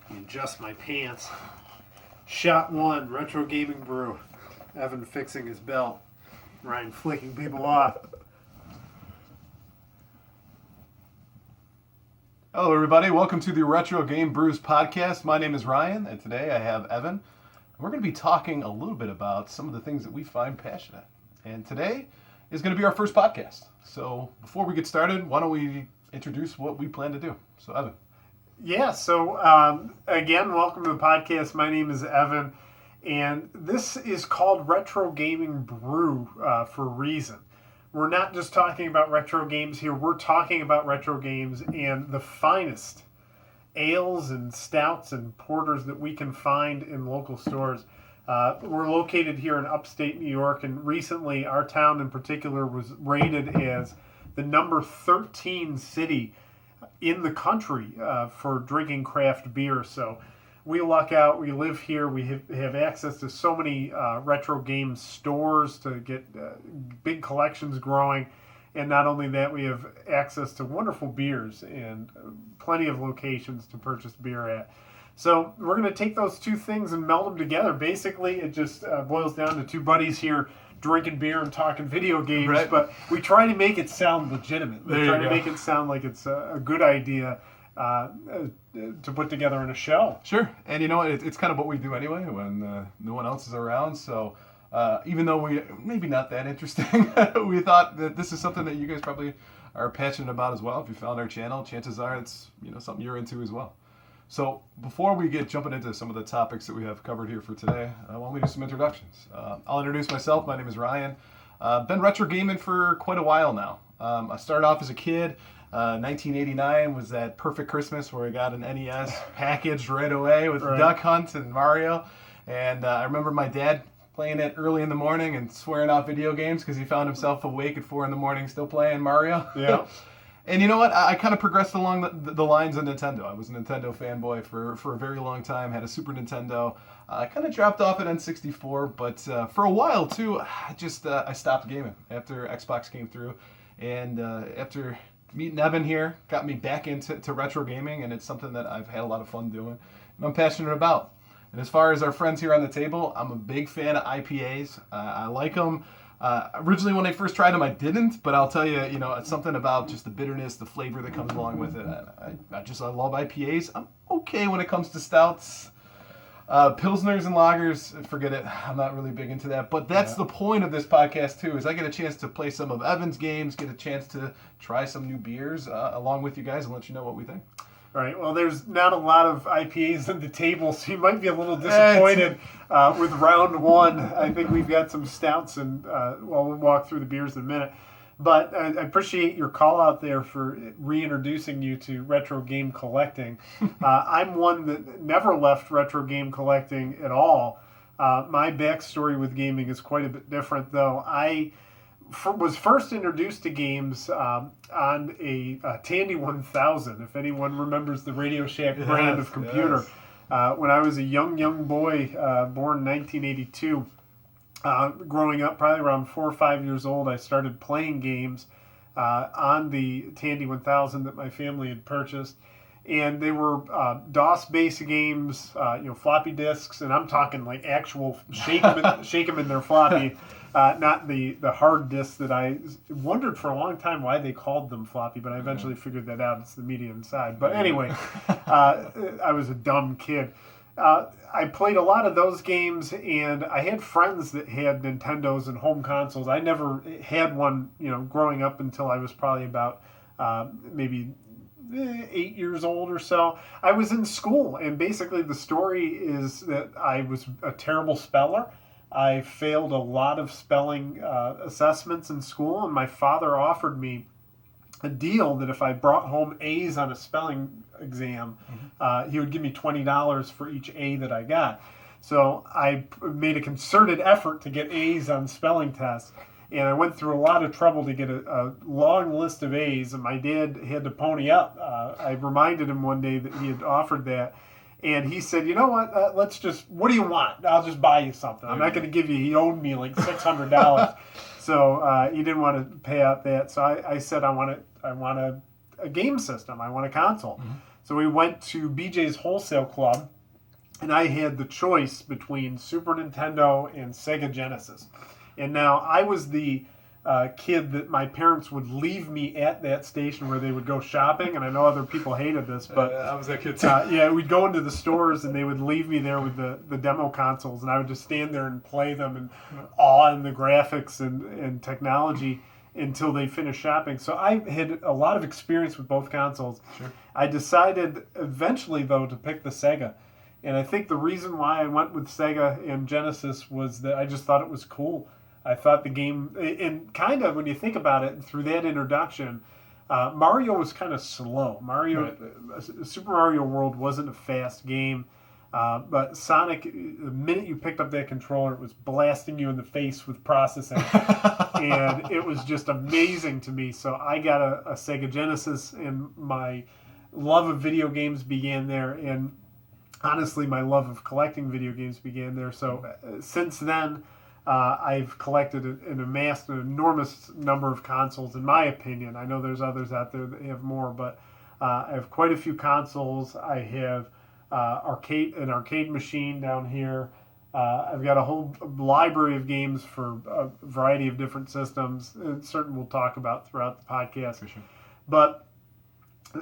Adjust my pants. Shot one, retro gaming brew. Evan fixing his belt. Ryan flicking people off. Hello, everybody. Welcome to the Retro Game Brews podcast. My name is Ryan, and today I have Evan. We're going to be talking a little bit about some of the things that we find passionate. And today is going to be our first podcast. So before we get started, why don't we introduce what we plan to do? So, Evan. Yeah, so again, welcome to the podcast. My name is Evan, and this is called Retro Gaming Brew for a reason. We're not just talking about retro games here, we're talking about retro games and the finest ales and stouts and porters that we can find in local stores. We're located here in upstate New York, and recently our town in particular was rated as the number 13 city in the country for drinking craft beer. So we luck out. We live here. We have access to so many retro game stores to get big collections growing. And not only that, we have access to wonderful beers and plenty of locations to purchase beer at. So we're going to take those two things and meld them together. Basically, it just boils down to two buddies here drinking beer and talking video games, right. But we try to make it sound legitimate. We try to make it sound like it's a good idea to put together in a show. Sure. And you know what? It's kind of what we do anyway when no one else is around. So even though we maybe not that interesting, we thought that this is something that you guys probably are passionate about as well. If you found our channel, chances are it's something you're into as well. So before we get jumping into some of the topics that we have covered here for today, why don't we do some introductions? I'll introduce myself. My name is Ryan. Been retro gaming for quite a while now. I started off as a kid. 1989 was that perfect Christmas where I got an NES packaged right away with Duck Hunt and Mario. And I remember my dad playing it early in the morning and swearing off video games because he found himself awake at 4 a.m. still playing Mario. Yeah. And you know what? I kind of progressed along the lines of Nintendo. I was a Nintendo fanboy for a very long time. Had a Super Nintendo. I kind of dropped off at N64, but for a while too, I stopped gaming after Xbox came through, and after meeting Evan here, got me back into retro gaming, and it's something that I've had a lot of fun doing, and I'm passionate about. And as far as our friends here on the table, I'm a big fan of IPAs. I like them. Originally, when I first tried them, I didn't, but I'll tell you, it's something about just the bitterness, the flavor that comes along with it. I love IPAs. I'm okay when it comes to stouts. Pilsners and lagers, forget it. I'm not really big into that, but that's the point of this podcast too, is I get a chance to play some of Evan's games, get a chance to try some new beers along with you guys and let you know what we think. All right. Well, there's not a lot of IPAs on the table, so you might be a little disappointed with round one. I think we've got some stouts, and we'll walk through the beers in a minute. But I appreciate your call out there for reintroducing you to retro game collecting. I'm one that never left retro game collecting at all. My backstory with gaming is quite a bit different, though. I was first introduced to games on a Tandy 1000, if anyone remembers the Radio Shack brand of computer. Yes. When I was a young boy, born in 1982, growing up probably around 4 or 5 years old, I started playing games on the Tandy 1000 that my family had purchased. And they were DOS-based games, floppy disks, and I'm talking like actual shake them in their floppy, not the hard disks that I wondered for a long time why they called them floppy, but I eventually figured that out. It's the media inside. But anyway, I was a dumb kid. I played a lot of those games, and I had friends that had Nintendos and home consoles. I never had one, growing up until I was probably about maybe 8 years old or so. I was in school, and basically the story is that I was a terrible speller. I failed a lot of spelling assessments in school, and my father offered me a deal that if I brought home A's on a spelling exam, he would give me $20 for each A that I got. So I made a concerted effort to get A's on spelling tests. And I went through a lot of trouble to get a long list of A's, and my dad had to pony up. I reminded him one day that he had offered that, and he said, you know what, what do you want? I'll just buy you something. I'm not going to give you, he owed me like $600. So he didn't want to pay out that. So I said, I want to a game system. I want a console. So we went to BJ's Wholesale Club, and I had the choice between Super Nintendo and Sega Genesis. And now I was the kid that my parents would leave me at that station where they would go shopping, and I know other people hated this, but I was that kid too. yeah, we'd go into the stores and they would leave me there with the demo consoles, and I would just stand there and play them and awe in the graphics and technology until they finished shopping. So I had a lot of experience with both consoles. Sure. I decided eventually, though, to pick the Sega. And I think the reason why I went with Sega and Genesis was that I just thought it was cool. I thought the game, and kind of when you think about it, through that introduction, Mario was kind of slow. Super Mario World wasn't a fast game, but Sonic, the minute you picked up that controller, it was blasting you in the face with processing, and it was just amazing to me. So I got a Sega Genesis, and my love of video games began there, and honestly, my love of collecting video games began there. So since then, I've collected and amassed an enormous number of consoles, in my opinion. I know there's others out there that have more, but I have quite a few consoles. I have an arcade machine down here. I've got a whole library of games for a variety of different systems, and certain we'll talk about throughout the podcast. For sure. But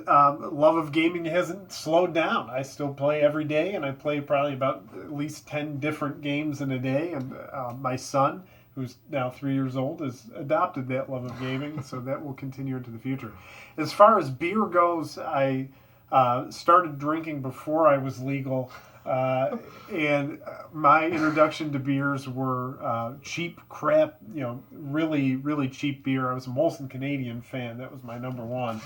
love of gaming hasn't slowed down. I still play every day, and I play probably about at least 10 different games in a day. And my son, who's now 3 years old, has adopted that love of gaming, so that will continue into the future. As far as beer goes, I started drinking before I was legal, and my introduction to beers were cheap crap, really, really cheap beer. I was a Molson Canadian fan. That was my number one.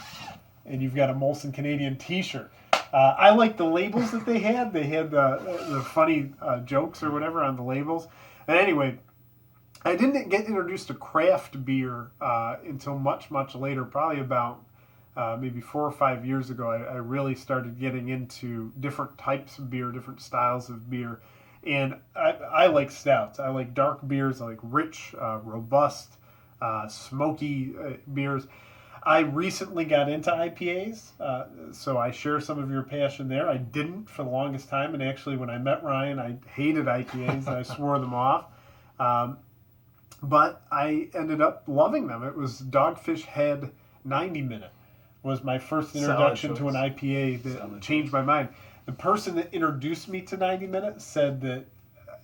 And you've got a Molson Canadian T-shirt. I like the labels that they had. They had the funny jokes or whatever on the labels. And anyway, I didn't get introduced to craft beer until much, much later, probably about maybe 4 or 5 years ago. I really started getting into different types of beer, different styles of beer. And I like stouts. I like dark beers. I like rich, robust, smoky beers. I recently got into IPAs, so I share some of your passion there. I didn't for the longest time, and actually when I met Ryan, I hated IPAs, and I swore them off. But I ended up loving them. It was Dogfish Head 90 Minute was my first introduction to an IPA that changed my mind. The person that introduced me to 90 Minute said that,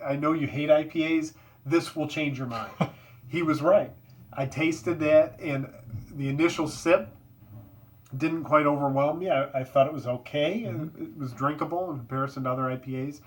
I know you hate IPAs, this will change your mind. He was right. I tasted that, and the initial sip didn't quite overwhelm me. I thought it was okay, and it was drinkable in comparison to other IPAs.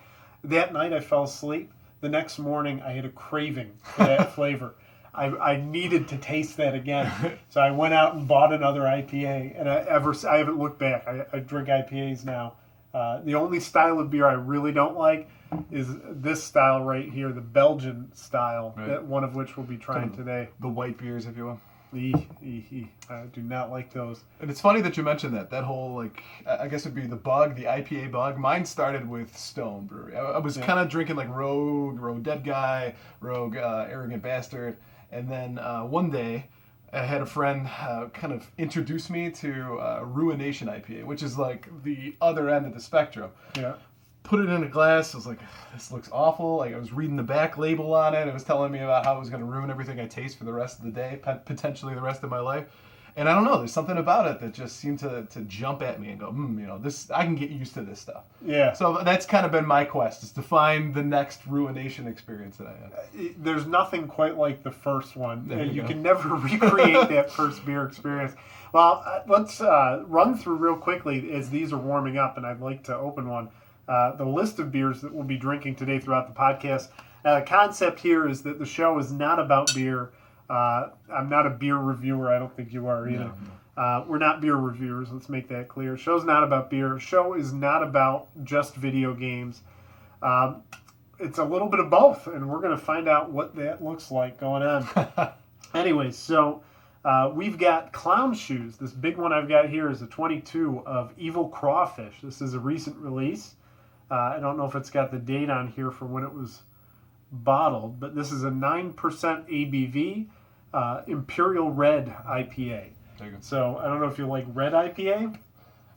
That night I fell asleep. The next morning I had a craving for that flavor. I needed to taste that again. So I went out and bought another IPA, and I haven't looked back. I drink IPAs now. The only style of beer I really don't like is this style right here, the Belgian style, right. One of which we'll be trying today. The white beers, if you will. I do not like those. And it's funny that you mentioned that whole, I guess it'd be the IPA bug. Mine started with Stone Brewery. I was kind of drinking like Rogue Dead Guy, Rogue Arrogant Bastard. And then one day, I had a friend kind of introduce me to Ruination IPA, which is like the other end of the spectrum. Yeah. Put it in a glass. I was like, this looks awful. Like I was reading the back label on it. It was telling me about how it was going to ruin everything I taste for the rest of the day, potentially the rest of my life. And I don't know. There's something about it that just seemed to jump at me and go, this I can get used to this stuff. Yeah. So that's kind of been my quest, is to find the next Ruination experience that I have. There's nothing quite like the first one. You can never recreate that first beer experience. Well, let's run through real quickly as these are warming up, and I'd like to open one. The list of beers that we'll be drinking today throughout the podcast. The concept here is that the show is not about beer. I'm not a beer reviewer. I don't think you are either. No. We're not beer reviewers. Let's make that clear. The show's not about beer. The show is not about just video games. It's a little bit of both, and we're going to find out what that looks like going on. Anyway, so we've got Clown Shoes. This big one I've got here is a 22 of Evil Crawfish. This is a recent release. I don't know if it's got the date on here for when it was bottled, but this is a 9% ABV Imperial Red IPA. Very good. So I don't know if you like red IPA.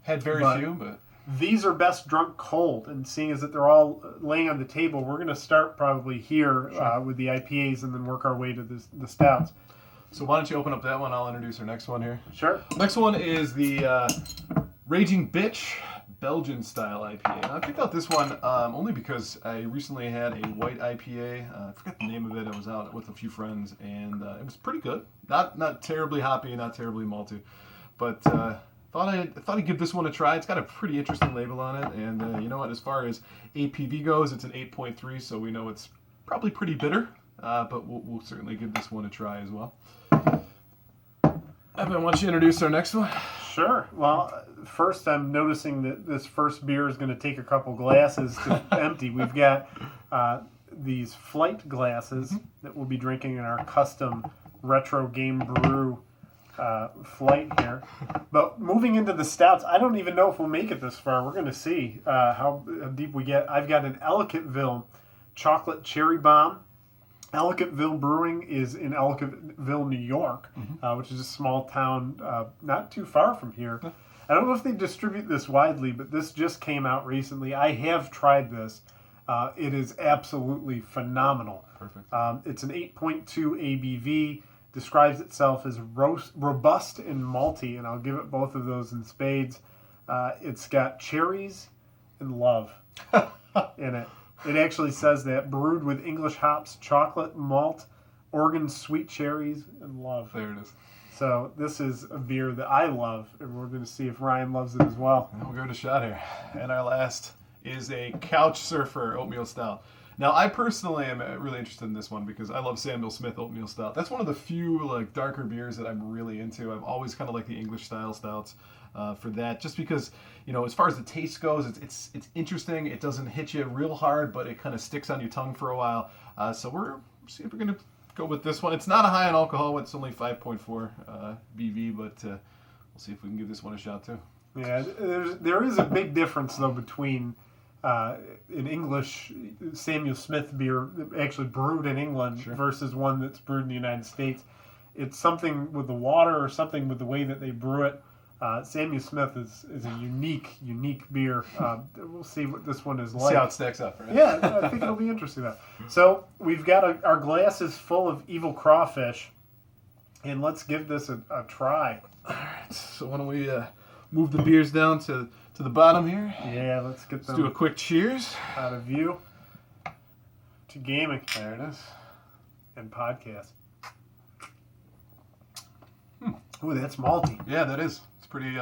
Had very few, but these are best drunk cold. And seeing as that they're all laying on the table, we're going to start probably here with the IPAs and then work our way to the stouts. So why don't you open up that one? I'll introduce our next one here. Sure. Next one is the Raging Bitch Belgian style IPA. Now, I picked out this one only because I recently had a white IPA. I forgot the name of it. I was out with a few friends, and it was pretty good. Not terribly hoppy, not terribly malty, but thought I'd give this one a try. It's got a pretty interesting label on it, and you know what? As far as APV goes, it's an 8.3, so we know it's probably pretty bitter. But we'll certainly give this one a try as well. Evan, why don't you introduce our next one? Sure. Well, first I'm noticing that this first beer is going to take a couple glasses to empty. We've got these flight glasses that we'll be drinking in our custom retro game brew flight here. But moving into the stouts, I don't even know if we'll make it this far. We're going to see how deep we get. I've got an Ellicottville chocolate cherry bomb. Ellicottville Brewing is in Ellicottville, New York, which is a small town not too far from here. I don't know if they distribute this widely, but this just came out recently. I have tried this. It is absolutely phenomenal. Perfect. It's an 8.2 ABV, describes itself as robust and malty, and I'll give it both of those in spades. It's got cherries and love in it. It actually says that brewed with English hops, chocolate, malt, Oregon sweet cherries, and love. There it is. So this is a beer that I love, and we're going to see if Ryan loves it as well. We'll give it a shot here. And our last is a Couch Surfer Oatmeal Stout. Now, I personally am really interested in this one because I love Samuel Smith Oatmeal Stout. That's one of the few darker beers that I'm really into. I've always kind of liked the English style stouts for that, just because, as far as the taste goes, it's interesting. It doesn't hit you real hard, but it kind of sticks on your tongue for a while. So we're see if we're going to go with this one. It's not a high in alcohol. It's only 5.4 BV, but we'll see if we can give this one a shot too. Yeah, there is a big difference though between an English Samuel Smith beer actually brewed in England versus one that's brewed in the United States. It's something with the water or something with the way that they brew it. Samuel Smith is a unique beer. We'll see what this one is like. See how it stacks up, right? Yeah, I think it'll be interesting though. So we've got our glasses full of evil crawfish, and let's give this a try. All right, so why don't we move the beers down to the bottom here? Yeah, let's get them. Let's do a quick cheers. Out of view to gaming. There it is. And podcast. Ooh, that's malty. Yeah, that is. It's pretty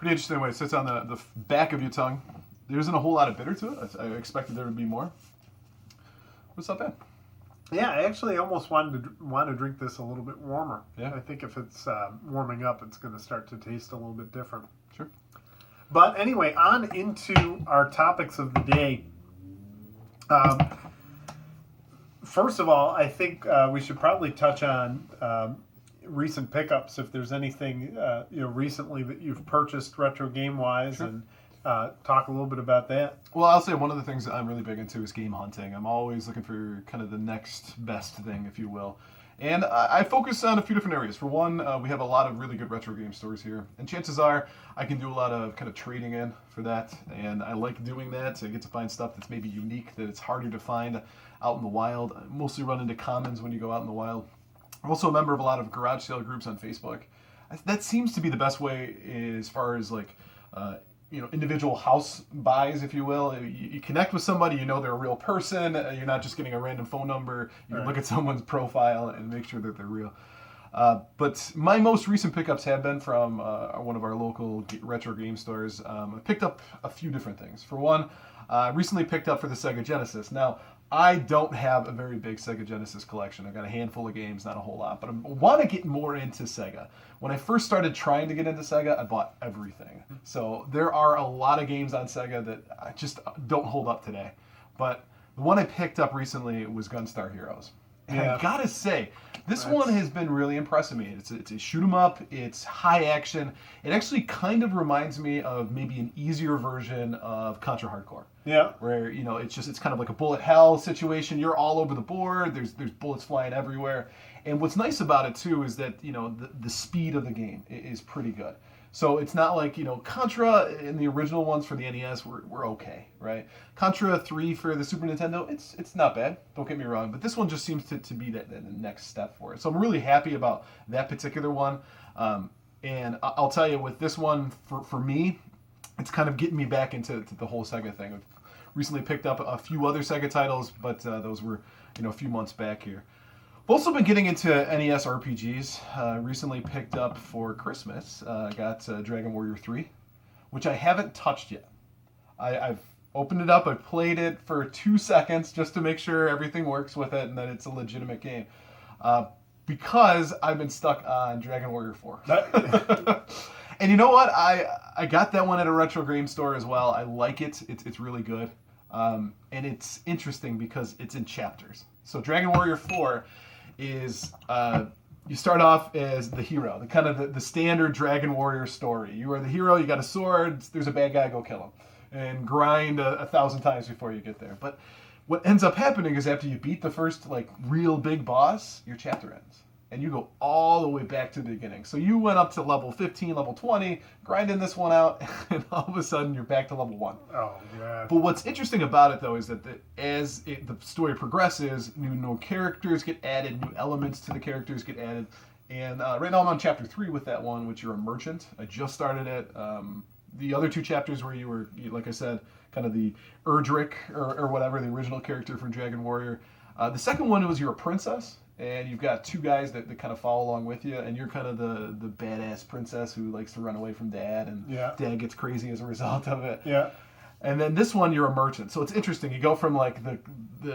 interesting way it sits on the back of your tongue. There isn't a whole lot of bitter to it. I expected there would be more. What's not bad. Yeah, I actually almost want to drink this a little bit warmer. Yeah. I think if it's warming up, it's going to start to taste a little bit different. Sure. But anyway, on into our topics of the day. First of all, I think we should probably touch on recent pickups. If there's anything recently that you've purchased retro game wise, and talk a little bit about that. Well, I'll say one of the things that I'm really big into is game hunting. I'm always looking for kind of the next best thing, if you will. And I focus on a few different areas. For one, we have a lot of really good retro game stores here. And chances are I can do a lot of kind of trading in for that. And I like doing that. I get to find stuff that's maybe unique, that it's harder to find out in the wild. I mostly run into commons when you go out in the wild. I'm also a member of a lot of garage sale groups on Facebook. That seems to be the best way as far as individual house buys, if you will. You connect with somebody, they're a real person. You're not just getting a random phone number. You can look at someone's profile and make sure that they're real. But my most recent pickups have been from one of our local retro game stores. I picked up a few different things. For one, I recently picked up for the Sega Genesis. Now, I don't have a very big Sega Genesis collection. I've got a handful of games, not a whole lot, but I want to get more into Sega. When I first started trying to get into Sega, I bought everything. So there are a lot of games on Sega that I just don't hold up today. But the one I picked up recently was Gunstar Heroes. And I gotta say, this one has been really impressing me. It's a shoot 'em up. It's high action. It actually kind of reminds me of maybe an easier version of Contra Hardcore. Yeah. Where it's kind of like a bullet hell situation. You're all over the board. There's bullets flying everywhere, And what's nice about it too is that the speed of the game is pretty good. So it's not like Contra and the original ones for the NES were okay, right? Contra 3 for the Super Nintendo, it's not bad. Don't get me wrong, but this one just seems to be that next step for it. So I'm really happy about that particular one. And I'll tell you, with this one for me, it's kind of getting me back into the whole Sega thing. I've recently picked up a few other Sega titles, but those were a few months back here. I've also been getting into NES RPGs. Recently picked up for Christmas. Got Dragon Warrior 3, which I haven't touched yet. I've opened it up. I played it for 2 seconds just to make sure everything works with it and that it's a legitimate game. Because I've been stuck on Dragon Warrior 4. And you know what? I got that one at a retro game store as well. I like it. It's really good. And it's interesting because it's in chapters. So Dragon Warrior 4 is you start off as the hero, the standard Dragon Warrior story. You are the hero, you got a sword, there's a bad guy, go kill him. And grind 1,000 times before you get there. But what ends up happening is after you beat the first real big boss, your chapter ends. And you go all the way back to the beginning. So you went up to level 15, level 20, grinding this one out, and all of a sudden you're back to level 1. Oh, yeah. But what's interesting about it, though, is that as the story progresses, new characters get added, new elements to the characters get added. And right now I'm on chapter 3 with that one, which you're a merchant. I just started it. The other 2 chapters where you were, like I said, kind of the Erdrick or whatever, the original character from Dragon Warrior. The second one was you're a princess. And you've got 2 guys that kind of follow along with you, and you're kind of the badass princess who likes to run away from dad, and dad gets crazy as a result of it. Yeah. And then this one, you're a merchant. So it's interesting. You go from the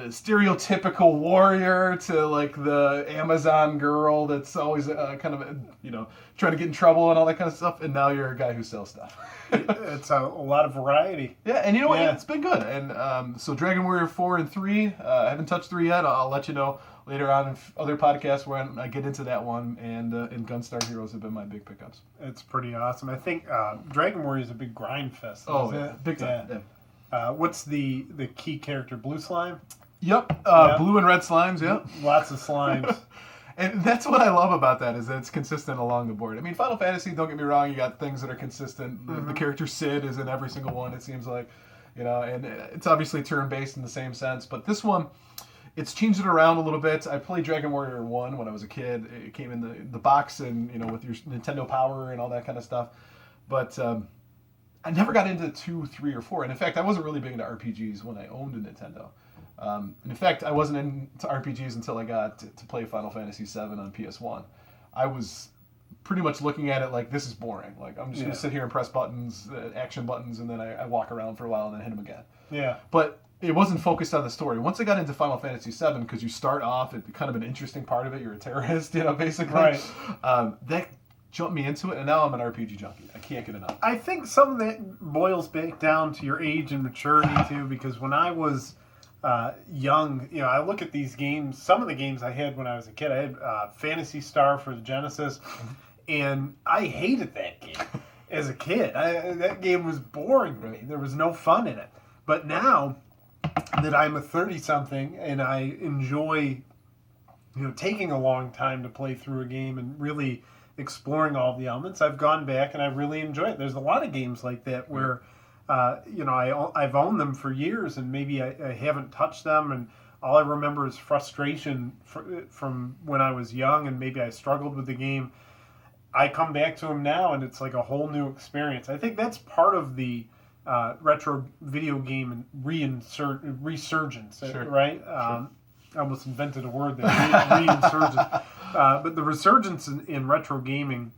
stereotypical warrior to the Amazon girl that's always kind of trying to get in trouble and all that kind of stuff. And now you're a guy who sells stuff. It's a lot of variety. Yeah, and you know what? It's been good. And so Dragon Warrior 4 and 3, I haven't touched 3 yet. I'll let you know later on in other podcasts when I get into that one. And Gunstar Heroes have been my big pickups. It's pretty awesome. I think Dragon Warrior is a big grind fest. Oh, yeah. Big time. Yeah. What's the key character? Blue Slime? Yep. Blue and red slimes, yeah. Lots of slimes. And that's what I love about that, is that it's consistent along the board. I mean, Final Fantasy, don't get me wrong, you got things that are consistent. The character Sid is in every single one, it seems like. And it's obviously turn-based in the same sense. But this one, it's changed it around a little bit. I played Dragon Warrior 1 when I was a kid. It came in the box and, with your Nintendo Power and all that kind of stuff. But I never got into 2, 3, or 4. And in fact, I wasn't really big into RPGs when I owned a Nintendo. And in fact, I wasn't into RPGs until I got to play Final Fantasy VII on PS1. I was pretty much looking at it like, this is boring. Like, I'm just going to sit here and press buttons, action buttons, and then I walk around for a while and then hit them again. Yeah. But it wasn't focused on the story. Once I got into Final Fantasy VII, because you start off at kind of an interesting part of it, you're a terrorist, basically. Right. That jumped me into it, and now I'm an RPG junkie. I can't get enough. I think some of that boils back down to your age and maturity, too, because when I was young, I look at these games, some of the games I had when I was a kid. I had Phantasy Star for the Genesis, and I hated that game as a kid. That game was boring to me. There was no fun in it. But now that I'm a 30-something and I enjoy, taking a long time to play through a game and really exploring all the elements, I've gone back and I really enjoy it. There's a lot of games like that where I've owned them for years and maybe I haven't touched them, and all I remember is frustration from when I was young and maybe I struggled with the game. I come back to them now and it's like a whole new experience. I think that's part of the retro video game resurgence, right? Sure. I almost invented a word there, reinsurgence. But the resurgence in retro gaming,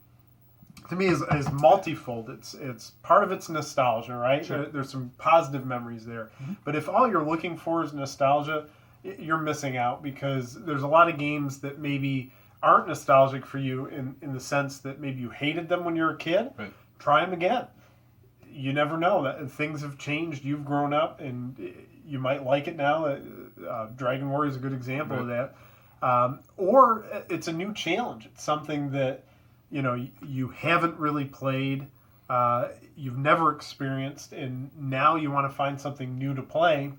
to me, is multifold. It's part of it's nostalgia, right? Sure. There's some positive memories there. Mm-hmm. But if all you're looking for is nostalgia, you're missing out, because there's a lot of games that maybe aren't nostalgic for you in the sense that maybe you hated them when you were a kid. Right. Try them again. You never know. That things have changed. You've grown up, and you might like it now. Dragon Warrior is a good example of that. Or it's a new challenge. It's something that you haven't really played, you've never experienced, and now you want to find something new to play.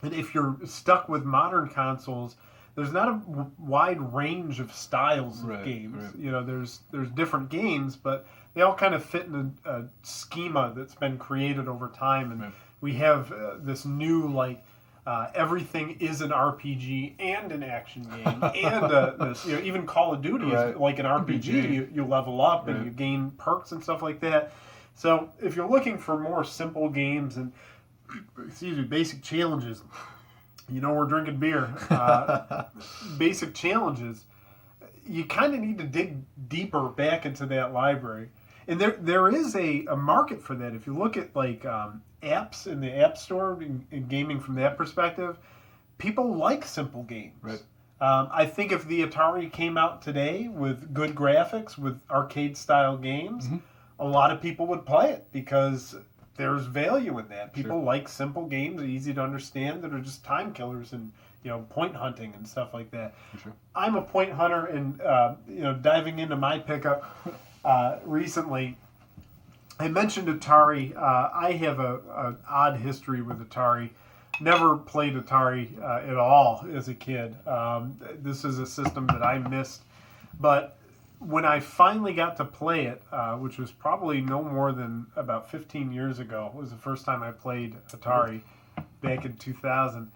And if you're stuck with modern consoles, there's not a wide range of styles of Right, games. right. You know, there's different games, but they all kind of fit in a schema that's been created over time. And Right. we have this new, like, everything is an RPG and an action game, and this, you know, even Call of Duty Right. is like an RPG. You level up Right. and you gain perks and stuff like that. So if you're looking for more simple games and basic challenges, you know, we're drinking beer. Basic challenges, you kind of need to dig deeper back into that library. And there is a market for that. If you look at like apps in the App Store and gaming from that perspective, people like simple games. Right. I think if the Atari came out today with good graphics, with arcade-style games, a lot of people would play it because there's value in that. People like simple games, easy to understand, that are just time killers and, you know, point hunting and stuff like that. Sure. I'm a point hunter, and you know, diving into my pickup recently, I mentioned Atari. I have a odd history with Atari. Never played Atari at all as a kid. This is a system that I missed, but when I finally got to play it, which was probably no more than about 15 years ago, was the first time I played Atari back in 2000.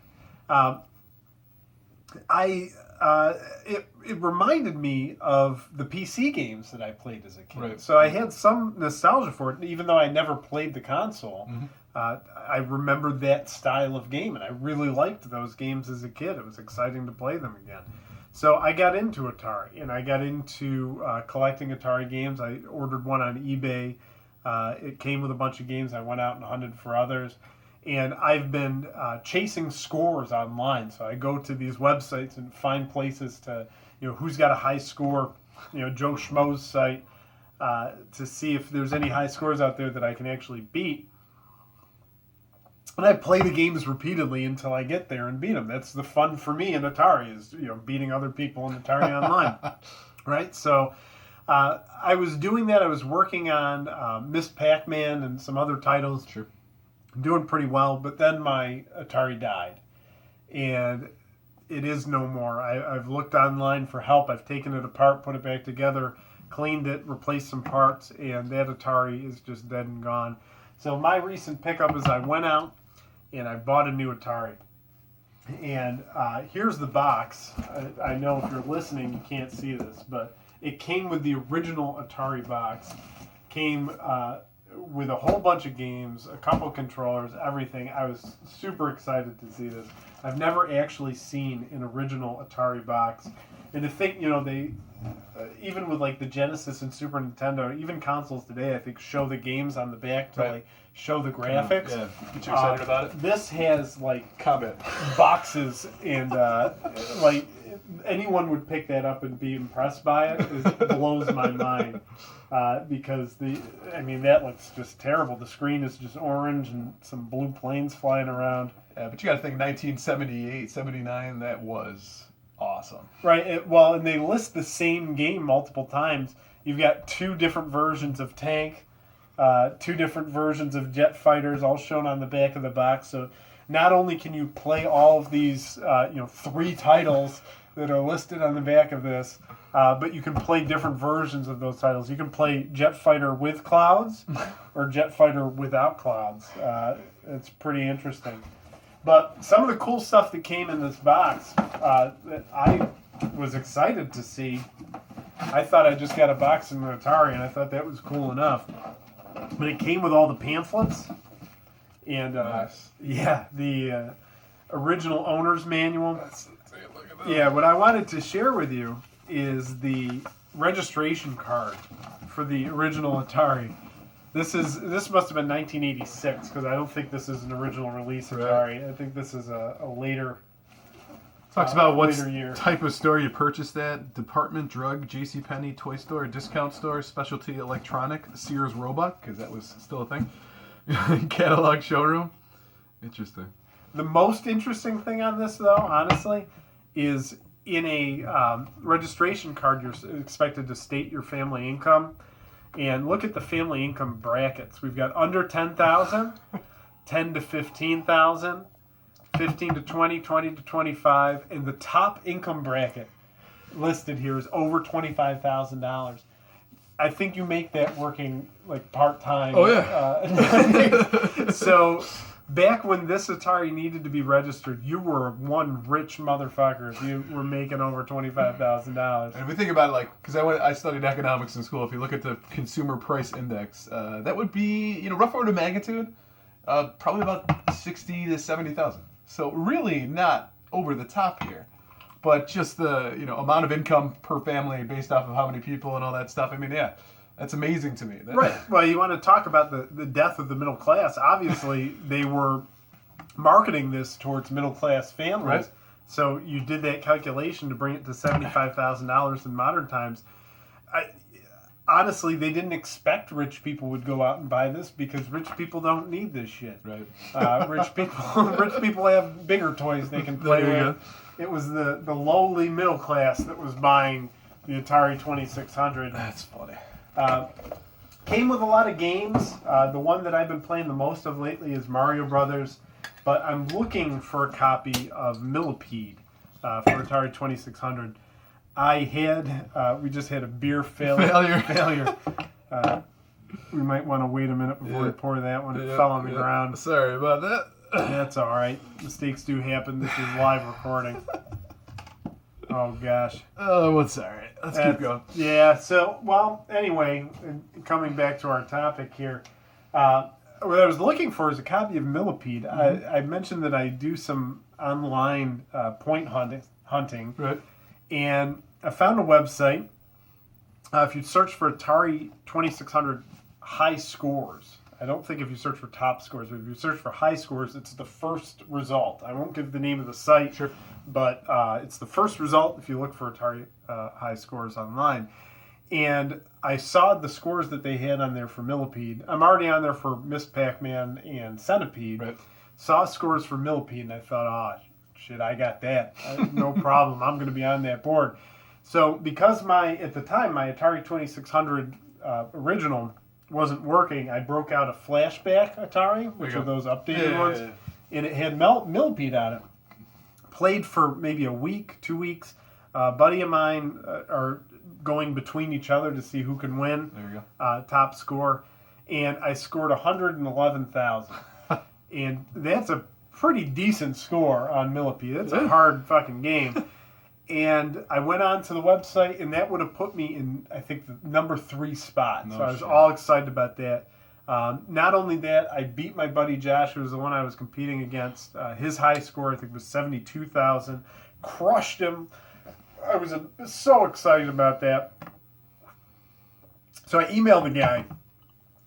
It reminded me of the PC games that I played as a kid. Right. So I had some nostalgia for it, even though I never played the console. I remembered that style of game, and I really liked those games as a kid. It was exciting to play them again. So I got into Atari, and I got into collecting Atari games. I ordered one on eBay. It came with a bunch of games. I went out and hunted for others. And I've been chasing scores online. So I go to these websites and find places to, you know, who's got a high score, you know, Joe Schmo's site, to see if there's any high scores out there that I can actually beat. And I play the games repeatedly until I get there and beat them. That's the fun for me in Atari, is, you know, beating other people in Atari Online, right? So I was doing that. I was working on Miss Pac-Man and some other titles. Sure. Doing pretty well, but then my Atari died, and it is no more. I've looked online for help. I've taken it apart, put it back together, cleaned it, replaced some parts, and that Atari is just dead and gone. So my recent pickup is I went out and I bought a new Atari. And here's the box. I know if you're listening, you can't see this, but it came with the original Atari box. Came with a whole bunch of games, a couple controllers, everything. I was super excited to see this. I've never actually seen an original Atari box. And to think, you know, they, even with like the Genesis and Super Nintendo, even consoles today, I think show the games on the back to like show the graphics. Yeah, get you excited about it. This has like Comment. boxes, and like anyone would pick that up and be impressed by it. It blows my mind. Because that looks just terrible. The screen is just orange and some blue planes flying around. Yeah, but you got to think 1978, 79, that was awesome. Right. And they list the same game multiple times. You've got two different versions of Tank, two different versions of Jet Fighters, all shown on the back of the box. So not only can you play all of these, 3 titles that are listed on the back of this, but you can play different versions of those titles. You can play Jet Fighter with clouds or Jet Fighter without clouds. It's pretty interesting. But some of the cool stuff that came in this box that I was excited to see, I thought I just got a box in the Atari, and I thought that was cool enough. But it came with all the pamphlets and Nice. the original owner's manual. Look at that. Yeah, what I wanted to share with you is the registration card for the original Atari. This must have been 1986, because I don't think this is an original release Atari. Right. I think this is a later. Talks about what year. Type of store you purchased at: department, drug, JCPenney, toy store, discount store, specialty electronic, Sears Roebuck, because that was still a thing, catalog showroom. Interesting. The most interesting thing on this, though, honestly, is in a registration card, you're expected to state your family income. And look at the family income brackets. We've got under 10,000, 10 to 15,000, 15 to 20, 20 to 25, and the top income bracket listed here is over $25,000. I think you make that working like part-time. Oh, yeah. So back when this Atari needed to be registered, you were one rich motherfucker if you were making over $25,000. And if we think about it, like, because I studied economics in school, if you look at the consumer price index, that would be, rough order of magnitude, probably about 60 to 70,000. So really not over the top here, but just the amount of income per family based off of how many people and all that stuff. I mean, yeah, that's amazing to me. Right. Well, you want to talk about the death of the middle class. Obviously, they were marketing this towards middle class families. Right. So you did that calculation to bring it to $75,000 in modern times. Honestly, they didn't expect rich people would go out and buy this because rich people don't need this shit. Right. Rich people have bigger toys they can play There you with. It was the lowly middle class that was buying the Atari 2600. That's funny. Came with a lot of games. The one that I've been playing the most of lately is Mario Brothers, but I'm looking for a copy of Millipede for Atari 2600. We just had a beer failure. We might want to wait a minute before we pour that one. It fell on the ground. Sorry about that. That's all right. Mistakes do happen. This is live recording. Oh, gosh. Oh, what's all right. Let's keep going. Yeah, so, well, anyway, coming back to our topic here, what I was looking for is a copy of Millipede. Mm-hmm. I mentioned that I do some online point hunting. Right. And I found a website. If you search for Atari 2600 high scores, I don't think if you search for top scores, but if you search for high scores, it's the first result. I won't give the name of the site, sure, but it's the first result if you look for Atari high scores online. And I saw the scores that they had on there for Millipede. I'm already on there for Miss Pac-Man and Centipede. Right. Saw scores for Millipede, and I thought, shit, I got that. No problem. I'm going to be on that board. So because at the time, my Atari 2600 original wasn't working, I broke out a flashback Atari, which are those updated ones, and it had Millipede on it. Played for maybe a week, 2 weeks. A buddy of mine are going between each other to see who can win. There you go. Top score. And I scored 111,000. And that's a pretty decent score on Millipede. That's a hard fucking game. And I went on to the website, and that would have put me in, I think, the number 3 spot. So I was all excited about that. Not only that, I beat my buddy Josh, who was the one I was competing against. His high score, I think, was 72,000. Crushed him. I was so excited about that. So I emailed the guy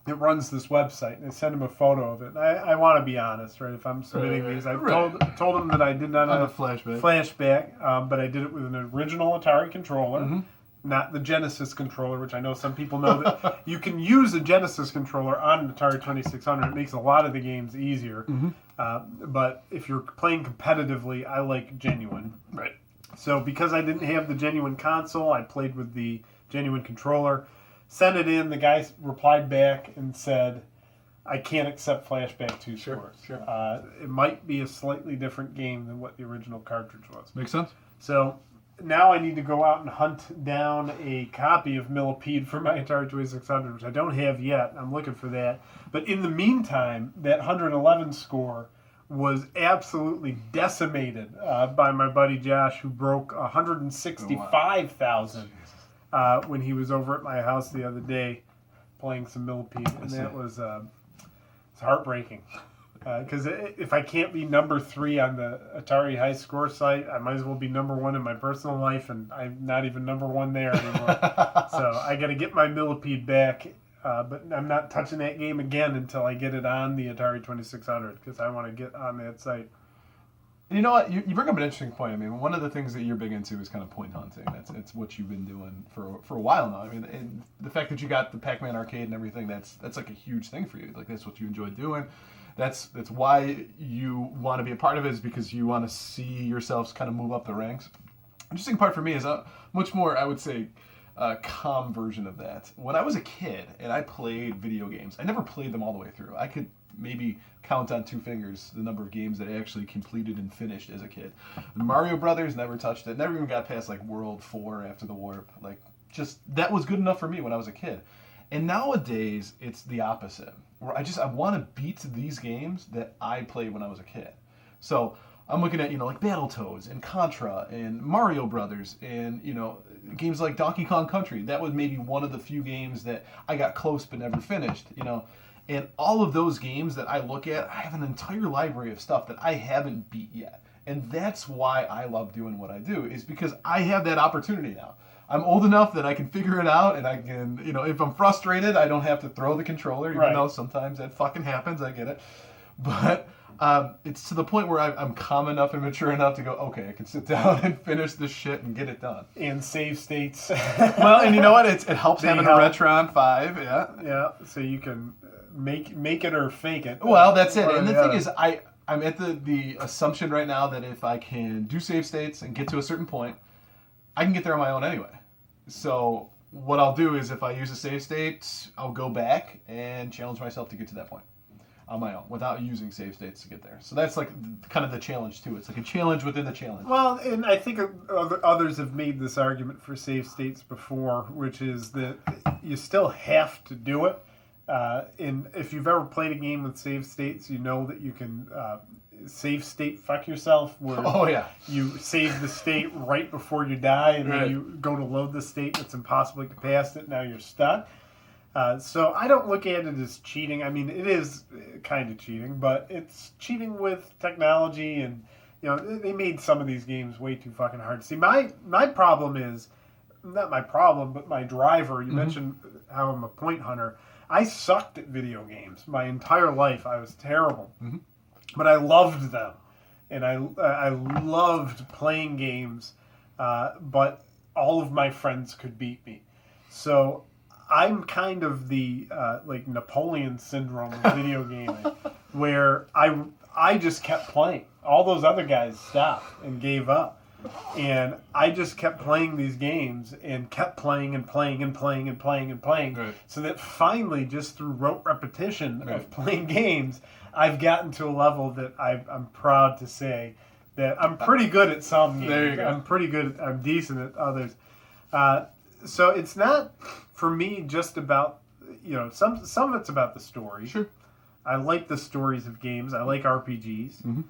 that runs this website, and I sent him a photo of it. I want to be honest, right? If I'm submitting these, I told him that I did not have a flashback, but I did it with an original Atari controller, not the Genesis controller, which I know some people know that you can use a Genesis controller on an Atari 2600. It makes a lot of the games easier. But if you're playing competitively, I like genuine. Right. So because I didn't have the genuine console, I played with the genuine controller. Sent it in. The guy replied back and said, I can't accept Flashback 2 scores. Sure. It might be a slightly different game than what the original cartridge was. Makes sense. So now I need to go out and hunt down a copy of Millipede for my Atari 2600, which I don't have yet. I'm looking for that. But in the meantime, that 111 score was absolutely decimated by my buddy Josh, who broke 165,000 when he was over at my house the other day playing some Millipede, and that was it's heartbreaking. Because if I can't be number 3 on the Atari high score site, I might as well be number 1 in my personal life, and I'm not even number 1 there anymore. So I got to get my Millipede back. But I'm not touching that game again until I get it on the Atari 2600 because I want to get on that site. You know what? You bring up an interesting point. I mean, one of the things that you're big into is kind of point hunting. It's what you've been doing for a while now. I mean, and the fact that you got the Pac-Man arcade and everything, that's like a huge thing for you. Like, that's what you enjoy doing. That's why you want to be a part of it, is because you want to see yourselves kind of move up the ranks. Interesting part for me is much more, I would say, calm version of that. When I was a kid and I played video games, I never played them all the way through. I could maybe count on two fingers the number of games that I actually completed and finished as a kid. Mario Brothers, never touched it. Never even got past like World 4 After the Warp. Like, just that was good enough for me when I was a kid. And nowadays, it's the opposite. Where I want to beat these games that I played when I was a kid. So I'm looking at, like Battletoads and Contra and Mario Brothers and, games like Donkey Kong Country. That was maybe one of the few games that I got close but never finished, And all of those games that I look at, I have an entire library of stuff that I haven't beat yet. And that's why I love doing what I do, is because I have that opportunity now. I'm old enough that I can figure it out, and I can, if I'm frustrated, I don't have to throw the controller, even though sometimes that fucking happens, I get it. But it's to the point where I'm calm enough and mature enough to go, okay, I can sit down and finish this shit and get it done. And save states. Well, and you know what? It helps having a Retron 5, yeah. Yeah, so you can make it or fake it. Well, that's it. And the thing is, I'm at the assumption right now that if I can do save states and get to a certain point, I can get there on my own anyway. So what I'll do is if I use a save state, I'll go back and challenge myself to get to that point on my own without using save states to get there. So that's like kind of the challenge too. It's like a challenge within the challenge. Well, and I think others have made this argument for save states before, which is that you still have to do it. And if you've ever played a game with save states, you know that you can save state fuck yourself, where you save the state right before you die, and then you go to load the state, and it's impossible to get past it. Now you're stuck. So I don't look at it as cheating. I mean, it is kind of cheating, but it's cheating with technology, and they made some of these games way too fucking hard. See, my problem is not my problem, but my driver. You mentioned how I'm a point hunter. I sucked at video games my entire life. I was terrible. But I loved them, and I loved playing games, but all of my friends could beat me. So I'm kind of the like Napoleon syndrome of video gaming, where I just kept playing. All those other guys stopped and gave up, and I just kept playing these games and kept playing and playing and playing and playing and playing. So that finally, just through rote repetition of playing games, I've gotten to a level that I'm proud to say that I'm pretty good at some games. There you go. I'm pretty good. I'm decent at others. So it's not for me just about some of it's about the story. Sure. I like the stories of games. I like RPGs.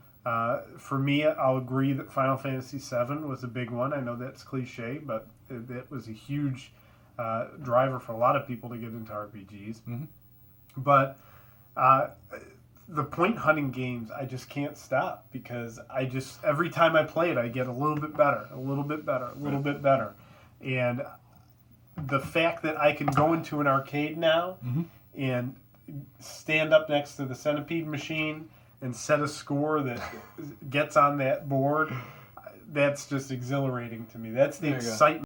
For me, I'll agree that Final Fantasy VII was a big one. I know that's cliche, but it was a huge driver for a lot of people to get into RPGs. But the point hunting games, I just can't stop, because every time I play it, I get a little bit better, a little bit better, a little bit better. And the fact that I can go into an arcade now and stand up next to the centipede machine and set a score that gets on that board, that's just exhilarating to me. That's the excitement.